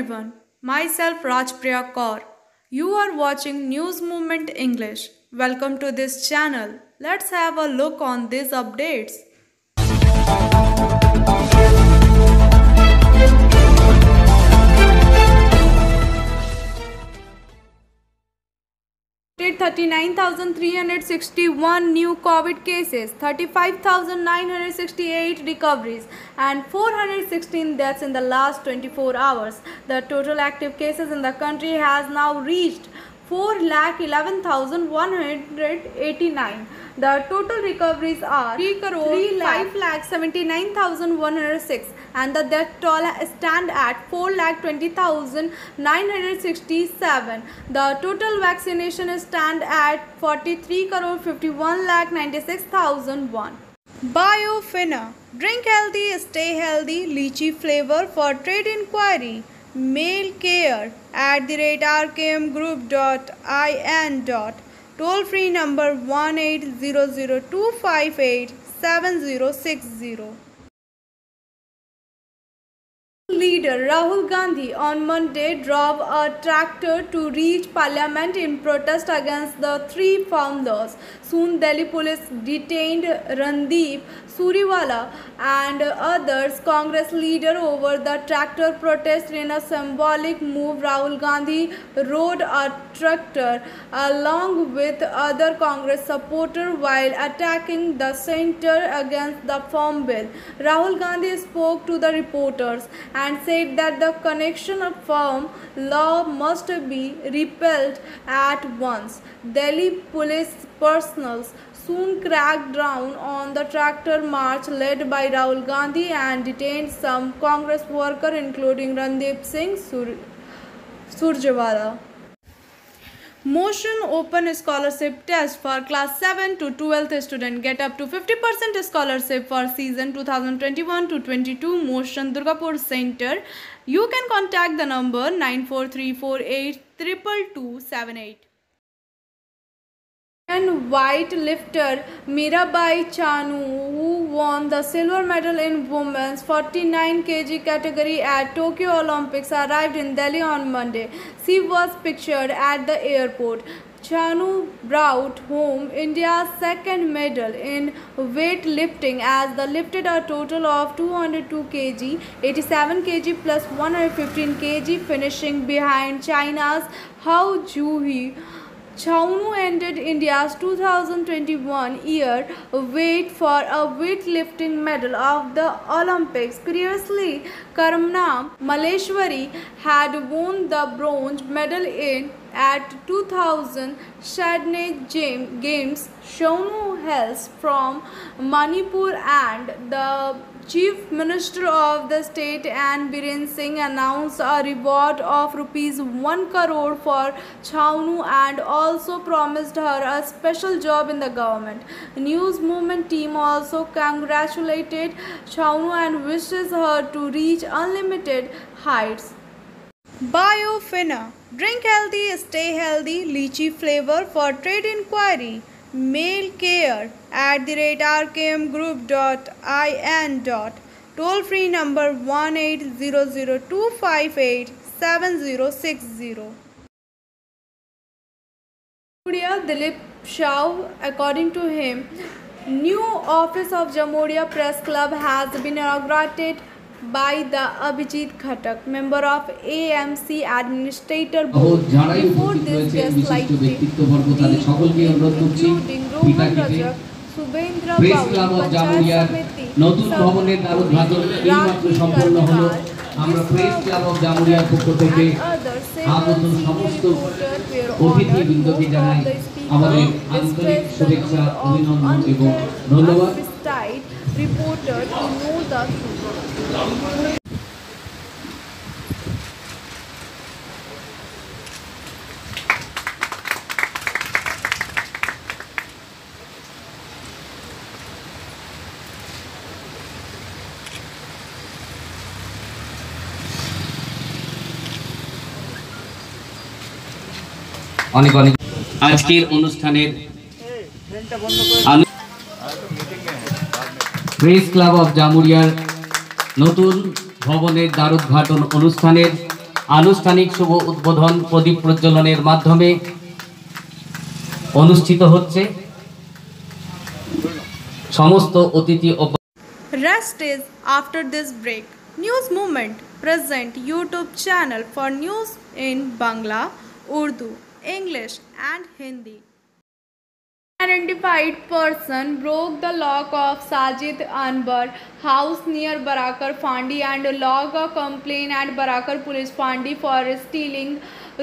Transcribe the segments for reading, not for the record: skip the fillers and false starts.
everyone, myself Rajpriya Kaur. You are watching News Movement English. Welcome to this channel. Let's have a look on these updates. 39,361 new COVID cases, 35,968 recoveries, and 416 deaths in the last 24 hours. The total active cases in the country has now reached 4,11,189. The total recoveries are 3,5,79,106 and the death toll stand at 4,20,967. The total vaccination stand at 43,51,96,001. Biofina. Drink healthy, stay healthy. Lychee flavor for trade inquiry. Mail care @rkmgroup.in. Toll free number 1800-258-7060. Leader Rahul Gandhi on Monday drove a tractor to reach parliament in protest against the three founders. Soon Delhi police detained Randeep Surjewala and others Congress leader over the tractor protest. In a symbolic move, Rahul Gandhi rode a tractor along with other Congress supporters while attacking the center against the farm bill. Rahul Gandhi spoke to the reporters and said that the connection of farm law must be repealed at once. Delhi police personnel soon cracked down on the tractor march led by Rahul Gandhi and detained some Congress workers including Randeep Singh Surjewala. Motion Open Scholarship Test for Class 7 to 12th students. Get up to 50% scholarship for season 2021-22 Motion Durgapur Center. You can contact the number 943482278. And weightlifter Mirabai Chanu, who won the silver medal in women's 49 kg category at Tokyo Olympics, arrived in Delhi on Monday. She was pictured at the airport. Chanu brought home India's second medal in weightlifting as they lifted a total of 202 kg, 87 kg plus 115 kg, finishing behind China's Hao Juhi. Chanu ended India's 2021 year wait for a weightlifting medal of the Olympics. Previously, Karamna Maleshwari had won the bronze medal at 2000 Sydney Games. Chanu hails from Manipur and the Chief Minister of the state and Biren Singh announced a reward of ₹1 crore for Chanu and also promised her a special job in the government. News Movement team also congratulated Chanu and wishes her to reach unlimited heights. Biofina. Drink healthy, stay healthy. Lychee flavor for trade inquiry. Mail care @rkmgroup.in. Toll free number 1800-258-7060. Dilip Shah, according to him, new office of Jamuria Press Club has been inaugurated by the Abhijit Khatak, member of AMC Administrator Board. Before this, guests like including Rohan Rajak, Subhendra Babu, Panchayat Samiti, নতুন ভবনের দ্বারোদ্ঘাটন এইমাত্র সম্পন্ন হলো। আমরা press club of জামুরিয়ার পক্ষ থেকে আগত সমস্ত অতিথিবৃন্দকে জানাই আমাদের আন্তরিক শুভেচ্ছা, অভিনন্দন এবং ধন্যবাদ। Reporter to know the truth. অনেক অনেক আজকের অনুষ্ঠানের প্রেস ক্লাব অফ জামুরিয়ার নতুন ভবনের দ্বারোদ্ঘাটন অনুষ্ঠানের আনুষ্ঠানিক শুভ উদ্বোধন প্রদীপ প্রজ্বলনের মাধ্যমে অনুষ্ঠিত হচ্ছে। সমস্ত অতিথি Rest is after this break. News Movement present YouTube channel for news in Bangla, Urdu, English and Hindi. Unidentified person broke the lock of Sajid Anbar house near Barakar Fandi and logged a complaint at Barakar Police Fandi for stealing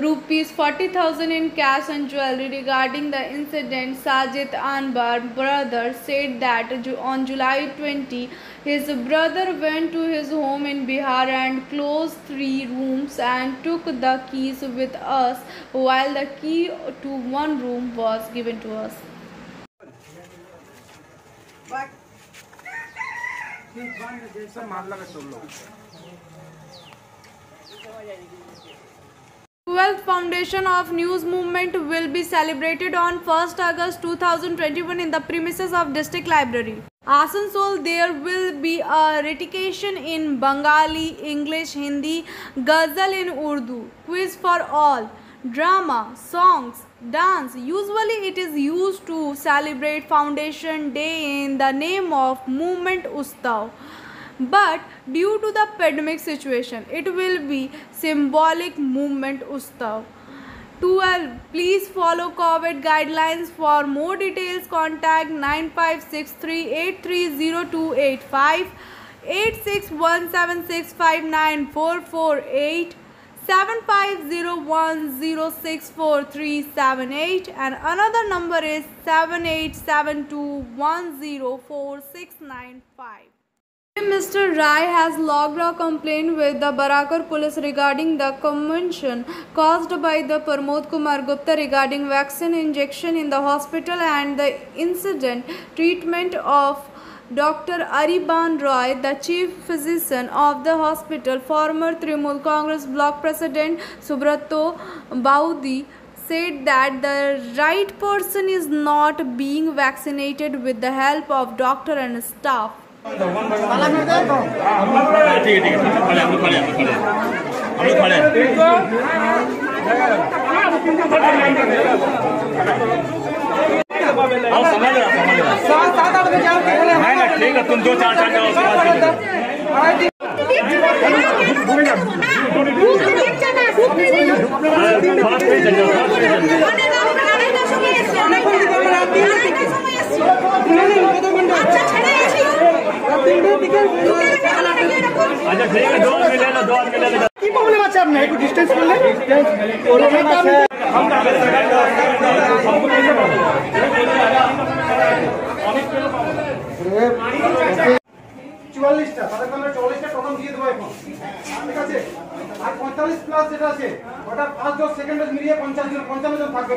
rupees 40,000 in cash and jewelry. Regarding the incident, Sajid Anbar brother said that on July 20 his brother went to his home in Bihar and closed 3 rooms and took the keys with us while the key to one room was given to us. 12th Foundation of News Movement will be celebrated on 1st August 2021 in the premises of District Library, Asansol. There will be a recitation in Bengali, English, Hindi, Ghazal in Urdu, quiz for all, drama, songs, dance. Usually it is used to celebrate Foundation Day in the name of Movement Ustav. But due to the pandemic situation, it will be symbolic Movement Ustav. 12. Please follow COVID guidelines. For more details, contact 9563830285, 8617659448, 7501064378, and another number is 7872104695. Mr. Rai has logged a complaint with the Barakar police regarding the commotion caused by the Pramod Kumar Gupta regarding vaccine injection in the hospital and the incident treatment of Dr. Ariban Roy, the chief physician of the hospital. Former Trinamool Congress block president Subrato Baudi said that the right person is not being vaccinated with the help of doctor and staff. ठीक है, तुम 2-4 जाओ अच्छा ठीक है, 2 आदमी ले लो, 2 आदमी ले लो। কি প্রবলেম আছে আপনার? একটু ডিসটেন্স করলে প্রবলেম আছে। हम 44টা তাহলে আমরা 44টা প্রথম দিয়ে দেব এখন, ঠিক আছে? আর 45 প্লাস যেটা আছে ওটা 5-10 সেকেন্ডে মিলিয়ে 55 জন থাকবে,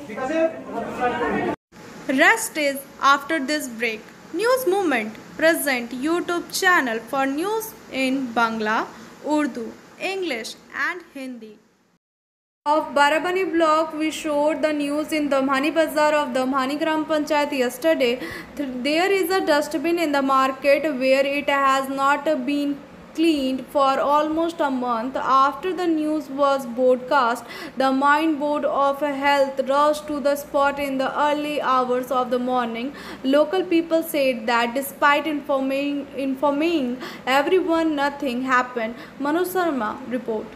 ঠিক আছে? Rest is after this break. News Movement present YouTube channel for news in Bangla, Urdu, English and Hindi. Of Barabani block, we showed the news in the Damhani Bazaar of the Damhani Gram Panchayat yesterday. There is a dustbin in the market where it has not been cleaned for almost a month. After the news was broadcast, the Mine Board of Health rushed to the spot in the early hours of the morning. Local people said that despite informing everyone, nothing happened. Manu Sharma report.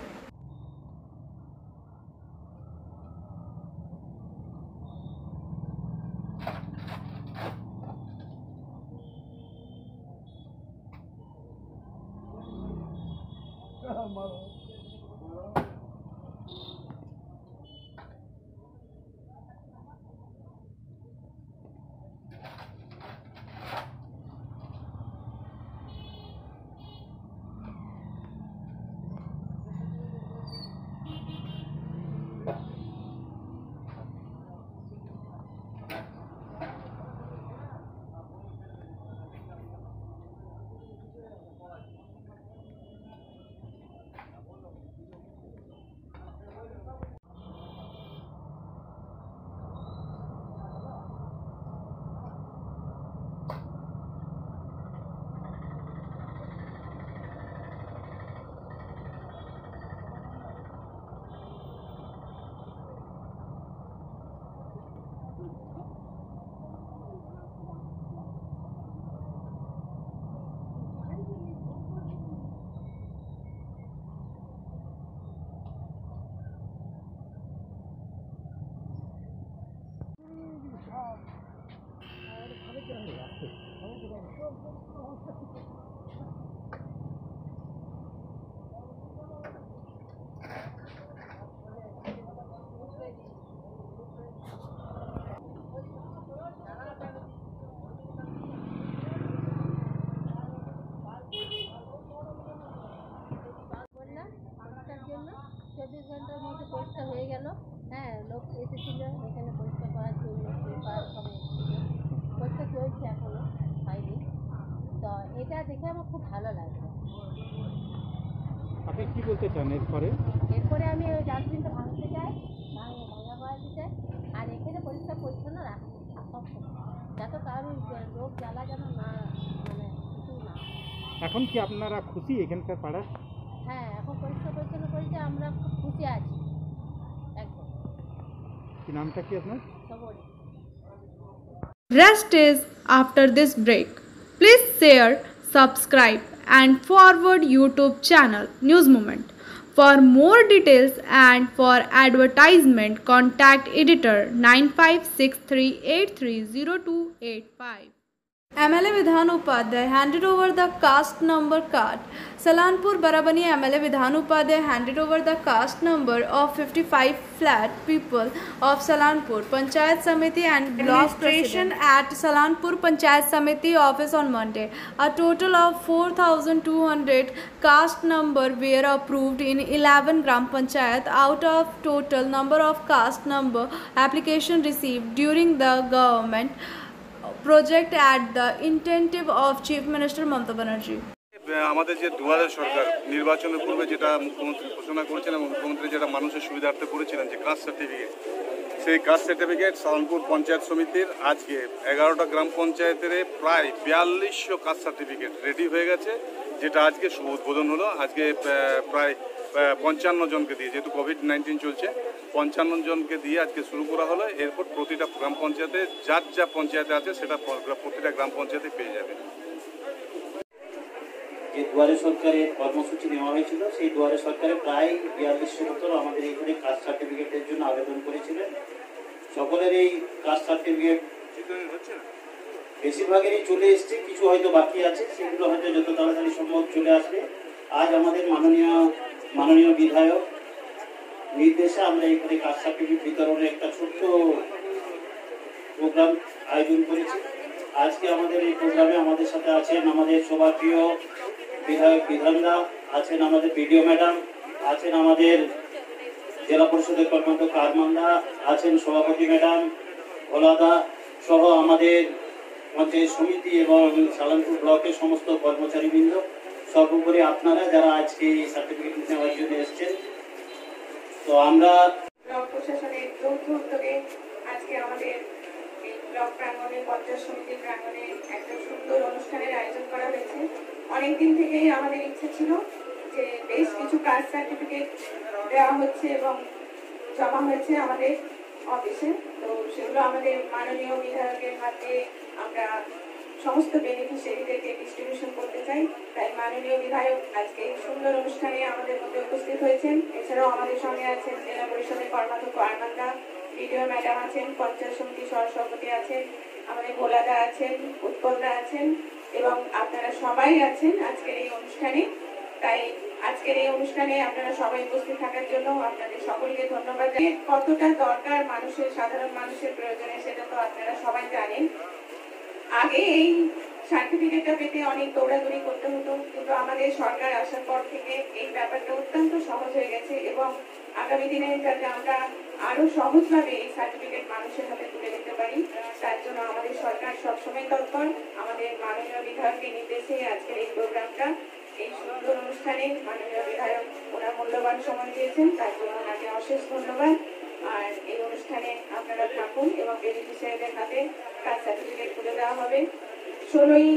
ঘন্টার মধ্যে পরিষ্কার হয়ে গেল। হ্যাঁ, লোক এসেছিল এখানে পরিষ্কার করার জন্য, পেপার সব এসেছিল, পরিষ্কার চলছে এখনো, হয়নি। তো এটা দেখে আমার খুব ভালো লাগলো। আপনি কি বলতে চান এরপরে? এরপরে আমি ওই ডাস্টবিনটা ভাঙতে চাই, ভাঙা করাতে চাই, আর এখানে পরিষ্কার পরিচ্ছন্ন রাখতে চাই সবসময়, যাতে কারোর রোগ জ্বালা যেন না, মানে কিছু না। এখন কি আপনারা খুশি এখানকার পাড়া? হ্যাঁ, এখন পরিষ্কার পরিচ্ছন্ন করেছে, আমরা খুব খুশি আছি একদম। কি নামটা কি আপনার? সবরই। Rest is after this break. Please share, subscribe and forward YouTube channel News Moment. For more details and for advertisement, contact editor 9563830285. MLA Vidhan Upadhyay handed over the caste number card. Salanpur Barabani MLA Vidhan Upadhyay handed over the caste number of 55 flat people of Salanpur Panchayat Samiti and administration at Salanpur Panchayat Samiti office on Monday. A total of 4,200 caste number were approved in 11 Gram Panchayat out of total number of caste number application received during the government project at the intentive of Chief Minister Mamata Banerjee. আমাদের যে দুয়ারে সরকার নির্বাচনের পূর্বে যেটা মুখ্যমন্ত্রী ঘোষণা করেছিলেন এবং মুখ্যমন্ত্রী যেটা মানুষের সুবিধার্থে করেছিলেন যে কাস্ট সার্টিফিকেট, সেই কাস্ট সার্টিফিকেট সালানপুর পঞ্চায়েত সমিতির আজকে 11টা গ্রাম পঞ্চায়েতের প্রায় 4200 কাস্ট সার্টিফিকেট রেডি হয়ে গেছে, যেটা আজকে শুভ উদ্বোধন হলো। আজকে প্রায় 55 জনকে দিয়ে, যেহেতু কোভিড-19 চলছে, 55 জনকে দিয়ে আজকে শুরু করা হলো। এরপর প্রতিটা গ্রাম পঞ্চায়েতে যার যা পঞ্চায়েতে আছে সেটা প্রতিটা গ্রাম পঞ্চায়েতে পেয়ে যাবে। যে দুয়ারে সরকারের কর্মসূচি নেওয়া হয়েছিল, সেই দুয়ারে সরকারে প্রায় 4200 মতো আমাদের এখানে কাস্ট সার্টিফিকেটের জন্য আবেদন করেছিলেন। সকলের এই কাস্ট সার্টিফিকেট বেশিরভাগেরই চলে এসছে, কিছু হয়তো বাকি আছে, সেগুলো হয়তো যত তাড়াতাড়ি সম্ভব চলে আসবে। আজ আমাদের মাননীয় বিধায়ক নির্দেশে আমরা এখানে কাস্ট সার্টিফিকেট বিতরণের একটা ছোট্ট প্রোগ্রাম আয়োজন করেছি। আজকে আমাদের এই প্রোগ্রামে আমাদের সাথে আছেন আমাদের সবার প্রিয় বিধায়ক বিধানদা, আছেন আমাদের বিডিও ম্যাডাম, আছেন আমাদের জেলা পরিষদের কর্মাধ্যক্ষ আরমানদা, আছেন সভাপতি ম্যাডাম ভোলাদা সহ আমাদের পঞ্চায়েত সমিতি এবং সালানপুর ব্লকের সমস্ত কর্মচারীবৃন্দ, সর্বোপরি আপনারা যারা আজকে এই সার্টিফিকেট নেওয়ার জন্য এসেছেন। তো আমরা ব্লক প্রশাসনের যৌথ উদ্যোগে আজকে আমাদের এই ব্লক প্রাঙ্গণে পঞ্চায়েত সমিতির প্রাঙ্গণে একটা সুন্দর অনুষ্ঠানের আয়োজন করা হয়েছে। অনেকদিন থেকেই আমাদের ইচ্ছে ছিল যে বেশ কিছু কাস্ট সার্টিফিকেট দেওয়া হচ্ছে এবং জমা হয়েছে আমাদের অফিসে, তো সেগুলো আমাদের মাননীয় বিধায়কের হাতে আমরা সমস্ত বেনিফিশিয়ারিদেরকে ডিস্ট্রিবিউশন করতে চাই। তাই মাননীয় বিধায়ক আজকে এই সুন্দর অনুষ্ঠানে আমাদের মধ্যে উপস্থিত হয়েছেন। এছাড়াও আমাদের সঙ্গে আছেন জেলা পরিষদের কর্মাধ্যক্ষ আরমানদা, বিডিও ম্যাডাম আছেন, পঞ্চায়েত সমিতির সহসভাপতি আছেন, আমাদের ভোলাদা আছেন, উৎপলদা আছেন এবং আপনারা সবাই আছেন আজকের এই অনুষ্ঠানে। তাই আজকের এই অনুষ্ঠানে আপনারা সবাই উপস্থিত থাকার জন্য আপনাদের সকলকে ধন্যবাদ। কতটা দরকার মানুষের, সাধারণ মানুষের প্রয়োজনে সেটা তো আপনারা সবাই জানেন। আগে এই সার্টিফিকেটটা পেতে অনেক দৌড়াদৌড়ি করতে হতো, কিন্তু আমাদের সরকার আসার পর থেকে এই ব্যাপারটা অত্যন্ত সহজ হয়ে গেছে এবং আগামী দিনে যাতে আমরা আরো সহজভাবে এই সার্টিফিকেট মানুষের হাতে তুলে দিতে পারি, তার জন্য আমাদের সরকার সবসময় তৎপর। আমাদের মাননীয় বিধায়কের নির্দেশে আজকের এই প্রোগ্রামটা, এই সুন্দর অনুষ্ঠানে মাননীয় বিধায়ক ওনার মূল্যবান সময় দিয়েছেন, তার জন্য ওনাকে অশেষ ধন্যবাদ। আর এই অনুষ্ঠানে আপনারা থাকুন এবং বেনিফিশিয়ারিদের হাতে কাস্ট সার্টিফিকেট তুলে দেওয়া হবে। 16ই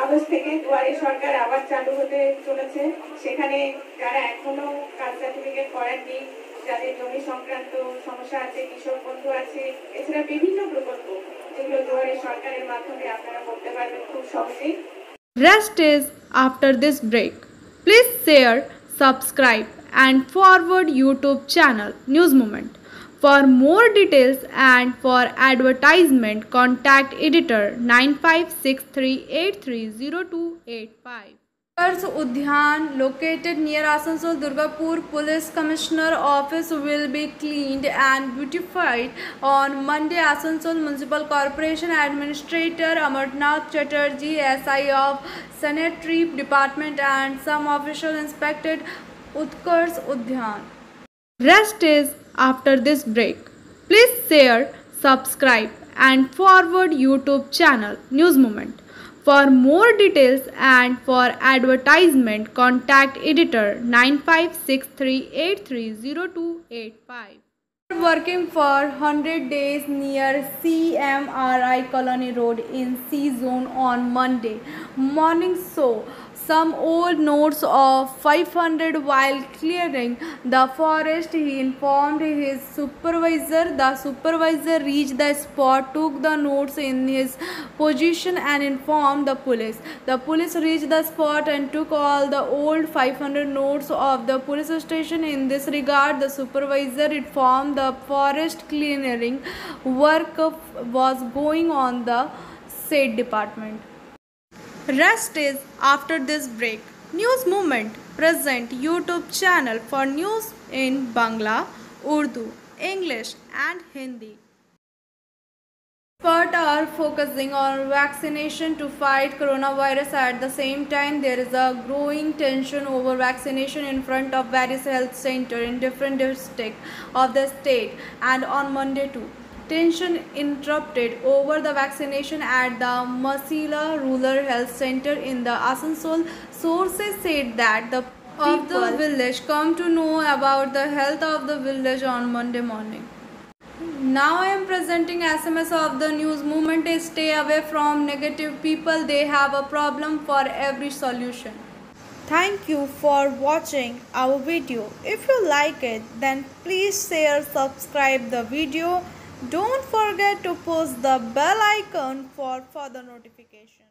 আগস্ট থেকে দুয়ারে সরকার আবার চালু হতে চলেছে। সেখানে যারা এখনো কাস্ট সার্টিফিকেট করেননি, যাদের জমি সংক্রান্ত সমস্যা আছে, কৃষক বন্ধু আছে, এছাড়া বিভিন্ন প্রকল্প যেগুলো দুয়ারে সরকারের মাধ্যমে আপনারা করতে পারবেন খুব সহজেই। Rest is after this break. Please share, subscribe and forward YouTube channel News Moment. For more details and for advertisement, contact editor 9563830285. Udyan located near Asansol Durgapur Police Commissioner office will be cleaned and beautified on Monday. Asansol Municipal Corporation Administrator Amarnath Chatterjee, SI of Sanitary Department and some officials inspected Utkarsh Udyan. Rest is after this break. Please share, subscribe and forward YouTube channel News Moment. For more details and for advertisement, contact editor 9563830285. Working for 100 days near CMRI Colony Road in C Zone on Monday morning saw some old notes of 500 while clearing the forest. He informed his supervisor. The supervisor reached the spot, took the notes in his possession and informed the police. The police reached the spot and took all the old 500 notes of the police station. In this regard, the supervisor informed the forest clearing work was going on the said department. Rest is after this break. News Moment present YouTube channel for news in Bangla, Urdu, English and Hindi. Experts are focusing on vaccination to fight coronavirus. At the same time, there is a growing tension over vaccination in front of various health centers in different districts of the state, and on Monday too. Tension interrupted over the vaccination at the Masila Rural Health Center in the Asansol. Sources said that the people of the village come to know about the health of the village on Monday morning. Now I am presenting SMS of the News Movement. Stay away from negative people. They have a problem for every solution. Thank you for watching our video. If you like it, then please share, subscribe the video. Don't forget to push the bell icon for further notification.